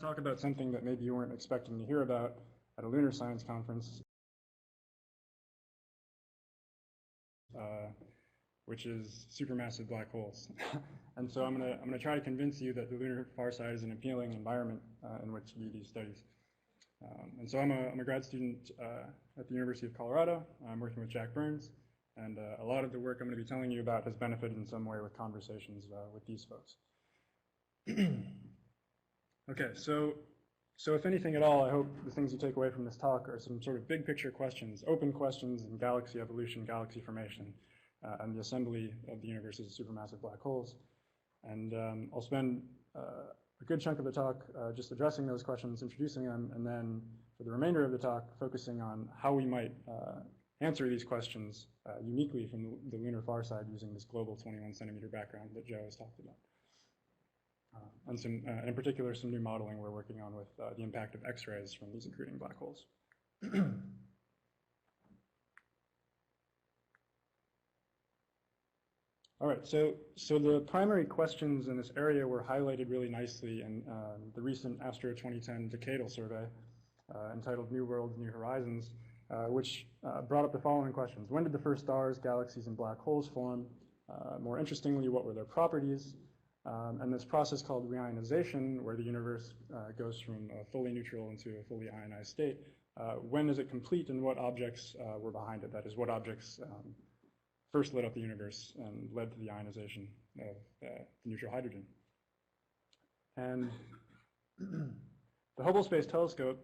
talk about something that maybe you weren't expecting to hear about at a lunar science conference, which is supermassive black holes. And so I'm gonna try to convince you that the lunar farside is an appealing environment in which to do these studies. And so I'm a grad student at the University of Colorado. I'm working with Jack Burns, and a lot of the work I'm going to be telling you about has benefited in some way with conversations with these folks. Okay, so if anything at all, I hope the things you take away from this talk are some sort of big picture questions, open questions in galaxy evolution, galaxy formation, and the assembly of the universe's supermassive black holes. And I'll spend a good chunk of the talk just addressing those questions, introducing them, and then for the remainder of the talk, focusing on how we might answer these questions uniquely from the lunar farside using this global 21 centimeter background that Joe has talked about. And some, in particular, some new modeling we're working on with the impact of X-rays from these accreting black holes. All right, so the primary questions in this area were highlighted really nicely in the recent Astro 2010 Decadal Survey entitled New Worlds, New Horizons, which brought up the following questions. When did the first stars, galaxies, and black holes form? More interestingly, what were their properties? And this process called reionization, where the universe goes from a fully neutral into a fully ionized state, when is it complete and what objects were behind it? That is, what objects first lit up the universe and led to the ionization of the neutral hydrogen. And the Hubble Space Telescope,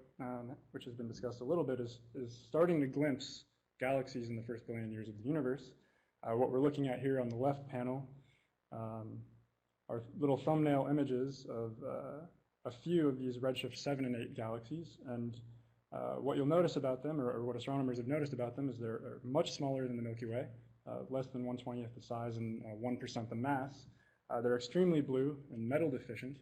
which has been discussed a little bit, is starting to glimpse galaxies in the first billion years of the universe. What we're looking at here on the left panel are little thumbnail images of a few of these Redshift 7 and 8 galaxies. And what you'll notice about them, or what astronomers have noticed about them, is they're much smaller than the Milky Way, less than 1/20th the size and 1% the mass. They're extremely blue and metal deficient.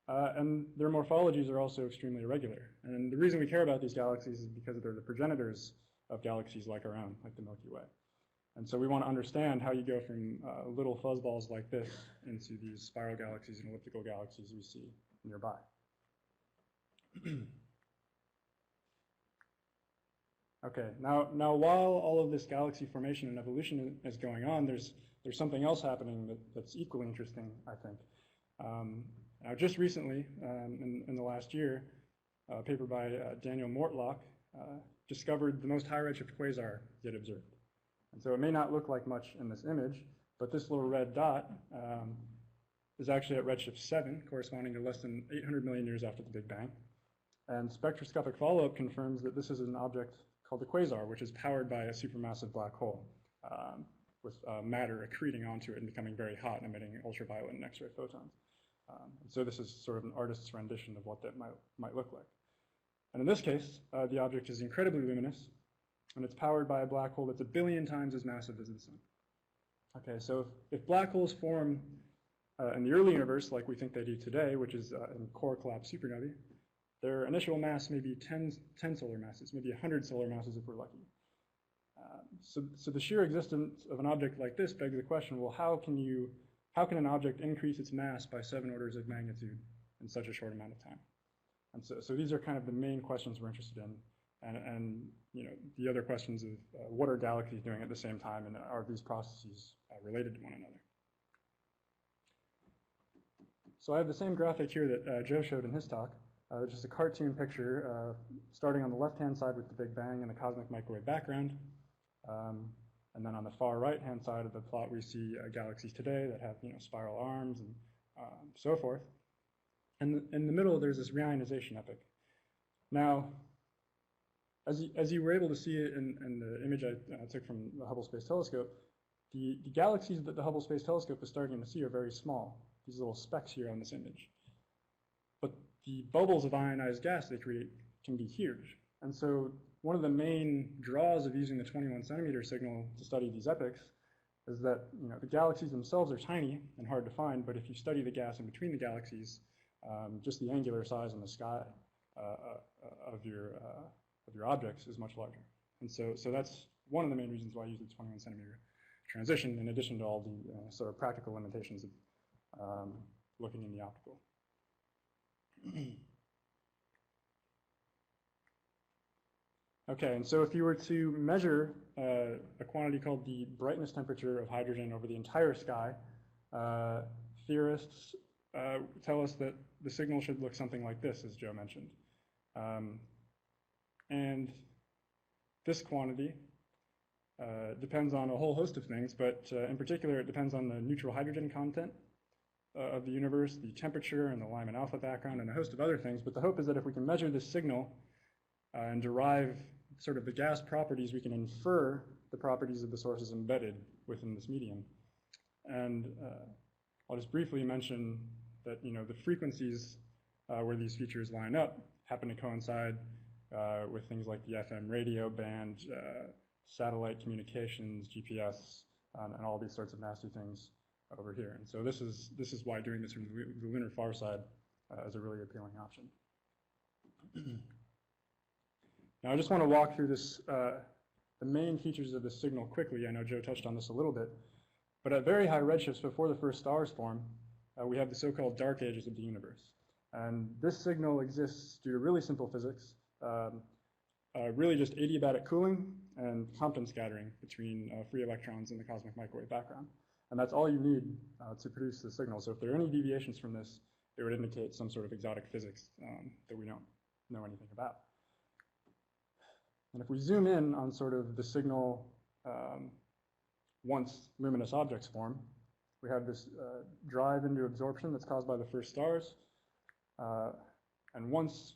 And their morphologies are also extremely irregular. And the reason we care about these galaxies is because they're the progenitors of galaxies like our own, like the Milky Way. And so we want to understand how you go from little fuzzballs like this into these spiral galaxies and elliptical galaxies we see nearby. Okay, now while all of this galaxy formation and evolution is going on, there's something else happening that's equally interesting, I think. Now, just recently, in the last year, a paper by Daniel Mortlock discovered the most high redshift quasar yet observed. And so it may not look like much in this image, but this little red dot is actually at redshift 7, corresponding to less than 800 million years after the Big Bang. And spectroscopic follow-up confirms that this is an object called a quasar, which is powered by a supermassive black hole with matter accreting onto it and becoming very hot and emitting ultraviolet and X-ray photons. And so this is sort of an artist's rendition of what that might look like. And in this case, the object is incredibly luminous, and it's powered by a black hole that's 1 billion times as massive as the sun. Okay, so if black holes form in the early universe like we think they do today, which is in core collapse supernovae, their initial mass may be 10 solar masses, maybe 100 solar masses if we're lucky. So the sheer existence of an object like this begs the question, well, how can an object increase its mass by 7 orders of magnitude in such a short amount of time? And so these are kind of the main questions we're interested in. And you know, the other questions of what are galaxies doing at the same time, and are these processes related to one another? So I have the same graphic here that Joe showed in his talk, just a cartoon picture starting on the left-hand side with the Big Bang and the cosmic microwave background. And then on the far right-hand side of the plot, we see galaxies today that have, you know, spiral arms and so forth. And in the middle, there's this reionization epoch. Now, as you were able to see it in the image I took from the Hubble Space Telescope, the galaxies that the Hubble Space Telescope is starting to see are very small, these little specks here on this image. But the bubbles of ionized gas they create can be huge. And so one of the main draws of using the 21 centimeter signal to study these epochs is that, you know, the galaxies themselves are tiny and hard to find, but if you study the gas in between the galaxies, just the angular size in the sky of your objects is much larger. And so that's one of the main reasons why I use the 21 centimeter transition, in addition to all the sort of practical limitations of looking in the optical. Okay, and so if you were to measure a quantity called the brightness temperature of hydrogen over the entire sky, theorists tell us that the signal should look something like this, as Joe mentioned. And this quantity depends on a whole host of things, but in particular, it depends on the neutral hydrogen content of the universe, the temperature, and the Lyman alpha background, and a host of other things. But the hope is that if we can measure this signal and derive sort of the gas properties, we can infer the properties of the sources embedded within this medium. And I'll just briefly mention that the frequencies where these features line up happen to coincide with things like the FM radio band, satellite communications, GPS, and all these sorts of nasty things over here. And so this is why doing this from the lunar far side is a really appealing option. Now I just want to walk through this, the main features of this signal quickly. I know Joe touched on this a little bit, but at very high redshifts before the first stars form, we have the so-called dark ages of the universe. And this signal exists due to really simple physics, really just adiabatic cooling and Compton scattering between free electrons in the cosmic microwave background. And that's all you need to produce the signal. So if there are any deviations from this, it would indicate some sort of exotic physics that we don't know anything about. And if we zoom in on sort of the signal once luminous objects form, we have this drive into absorption that's caused by the first stars. And once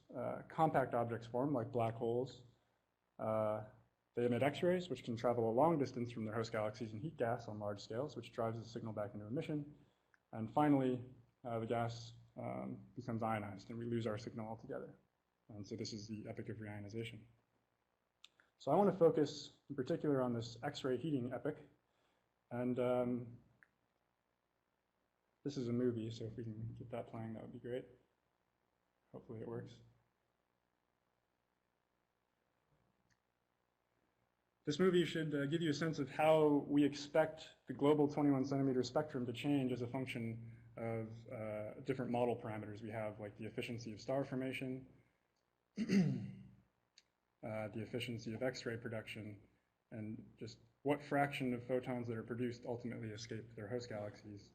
compact objects form, like black holes, they emit X-rays, which can travel a long distance from their host galaxies and heat gas on large scales, which drives the signal back into emission. And finally, the gas becomes ionized, and we lose our signal altogether. And so this is the epoch of reionization. So I want to focus in particular on this Xray Heating epoch. And this is a movie, so if we can get that playing, that would be great. Hopefully it works. This movie should give you a sense of how we expect the global 21 centimeter spectrum to change as a function of different model parameters we have, like the efficiency of star formation, the efficiency of X-ray production, and just what fraction of photons that are produced ultimately escape their host galaxies.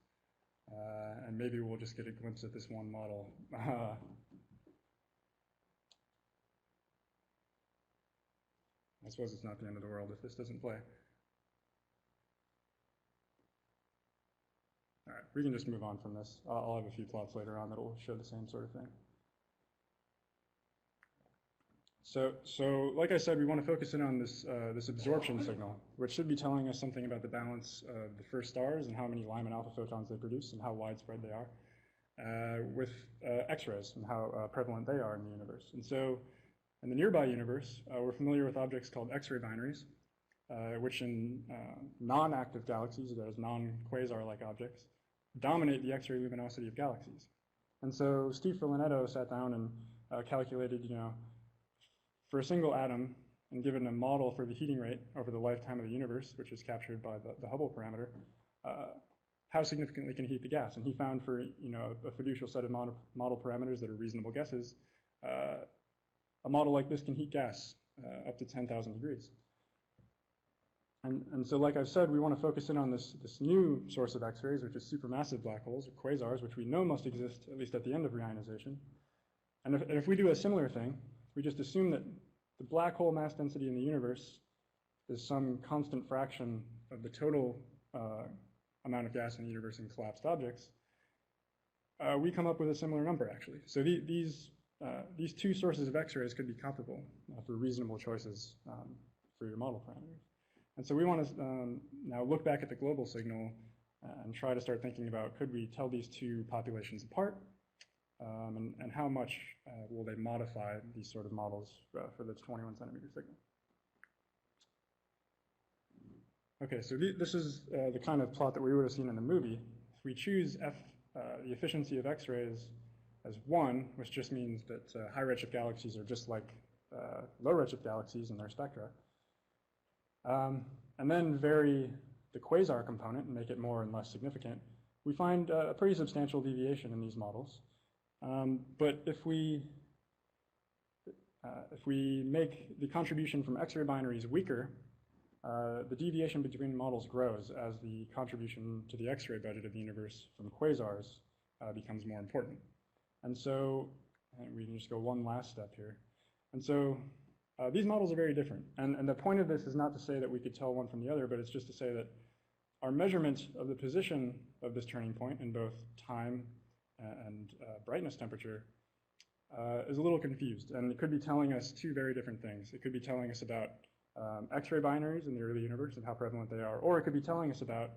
And maybe we'll just get a glimpse at this one model. I suppose it's not the end of the world if this doesn't play. All right, we can just move on from this. I'll have a few plots later on that will show the same sort of thing. So like I said, we want to focus in on this, this absorption signal, which should be telling us something about the balance of the first stars and how many Lyman alpha photons they produce and how widespread they are, with X-rays and how prevalent they are in the universe. And so in the nearby universe, we're familiar with objects called X-ray binaries, which in non-active galaxies, that is non-quasar-like objects, dominate the X-ray luminosity of galaxies. And so Steve Filonetto sat down and calculated, for a single atom, and given a model for the heating rate over the lifetime of the universe, which is captured by the Hubble parameter, how significantly can it heat the gas? And he found for a fiducial set of model parameters that are reasonable guesses, a model like this can heat gas up to 10,000 degrees. And so like I've said, we want to focus in on this new source of X-rays, which is supermassive black holes, or quasars, which we know must exist at least at the end of reionization. And if we do a similar thing, we just assume that the black hole mass density in the universe is some constant fraction of the total amount of gas in the universe in collapsed objects, we come up with a similar number, actually. So these two sources of X-rays could be comparable for reasonable choices for your model parameters. And so we want to now look back at the global signal and try to start thinking about, could we tell these two populations apart? And how much will they modify these sort of models for the 21 centimeter signal? Okay, so this is the kind of plot that we would have seen in the movie. If we choose the efficiency of X-rays as 1, which just means that high redshift galaxies are just like low redshift galaxies in their spectra, and then vary the quasar component and make it more and less significant, we find a pretty substantial deviation in these models. But if we make the contribution from X-ray binaries weaker, the deviation between models grows as the contribution to the X-ray budget of the universe from quasars becomes more important. And so, we can just go one last step here. And so, these models are very different. And the point of this is not to say that we could tell one from the other, but it's just to say that our measurement of the position of this turning point in both time and brightness temperature is a little confused. And it could be telling us two very different things. It could be telling us about X-ray binaries in the early universe and how prevalent they are, or it could be telling us about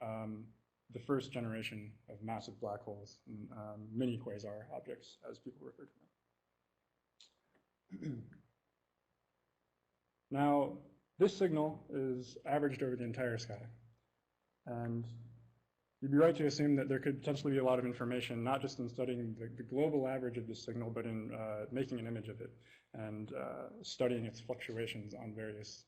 the first generation of massive black holes, and, mini quasar objects, as people refer to them. Now, this signal is averaged over the entire sky. And you'd be right to assume that there could potentially be a lot of information, not just in studying the global average of this signal, but in making an image of it and studying its fluctuations on various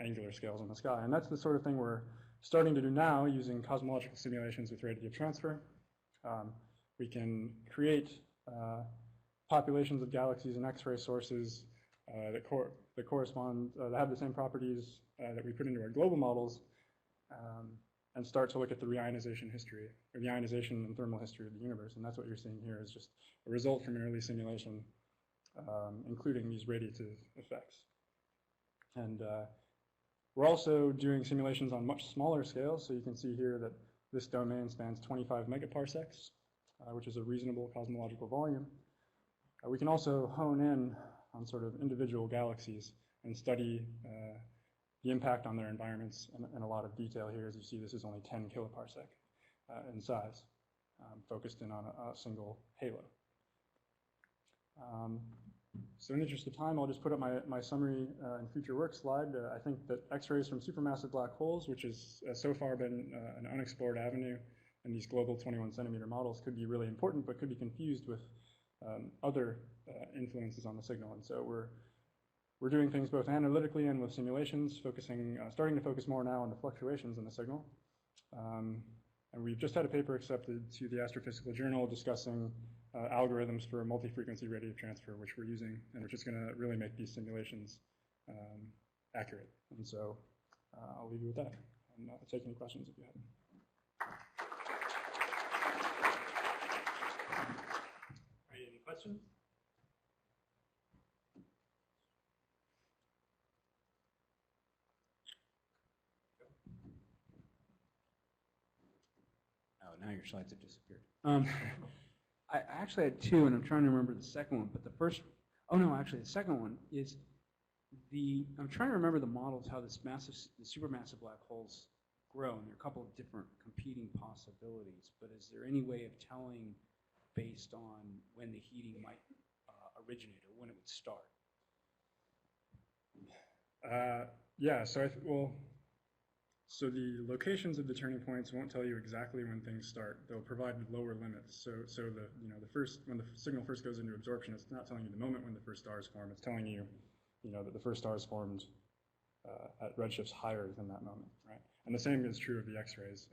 angular scales in the sky. And that's the sort of thing we're starting to do now using cosmological simulations with radiative transfer. We can create populations of galaxies and X-ray sources that correspond, that have the same properties that we put into our global models, and start to look at the reionization history, or the ionization and thermal history of the universe. And that's what you're seeing here is just a result from an early simulation, including these radiative effects. And we're also doing simulations on much smaller scales. So you can see here that this domain spans 25 megaparsecs, which is a reasonable cosmological volume. We can also hone in on sort of individual galaxies and study the impact on their environments in a lot of detail here. As you see, this is only 10 kiloparsec in size, focused in on a single halo. So in the interest of time, I'll just put up my summary and future work slide. I think that X-rays from supermassive black holes, which has so far been an unexplored avenue in these global 21 centimeter models, could be really important, but could be confused with other influences on the signal. And so we're doing things both analytically and with simulations, starting to focus more now on the fluctuations in the signal. And we've just had a paper accepted to the Astrophysical Journal discussing algorithms for multi-frequency radiative transfer, which we're using, and which is going to really make these simulations accurate. And so I'll leave you with that, and take any questions if you have them. Any questions? Oh, now your slides have disappeared. I actually had two, and I'm trying to remember the second one. But the first, oh no, actually the second one is I'm trying to remember the models, how the supermassive black holes grow, and there are a couple of different competing possibilities. But is there any way of telling, based on when the heating might originate or when it would start? Yeah, so the locations of the turning points won't tell you exactly when things start. They'll provide lower limits. So when the signal first goes into absorption, it's not telling you the moment when the first stars form. It's telling you, that the first stars formed at redshifts higher than that moment, right? And the same is true of the X-rays.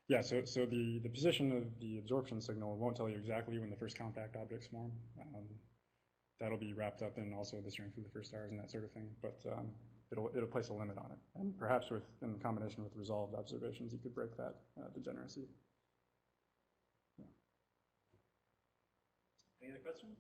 Yeah, so the position of the absorption signal won't tell you exactly when the first compact objects form. That'll be wrapped up in also the strength of the first stars and that sort of thing, but it'll place a limit on it. And perhaps in combination with resolved observations, you could break that degeneracy. Yeah. Any other questions?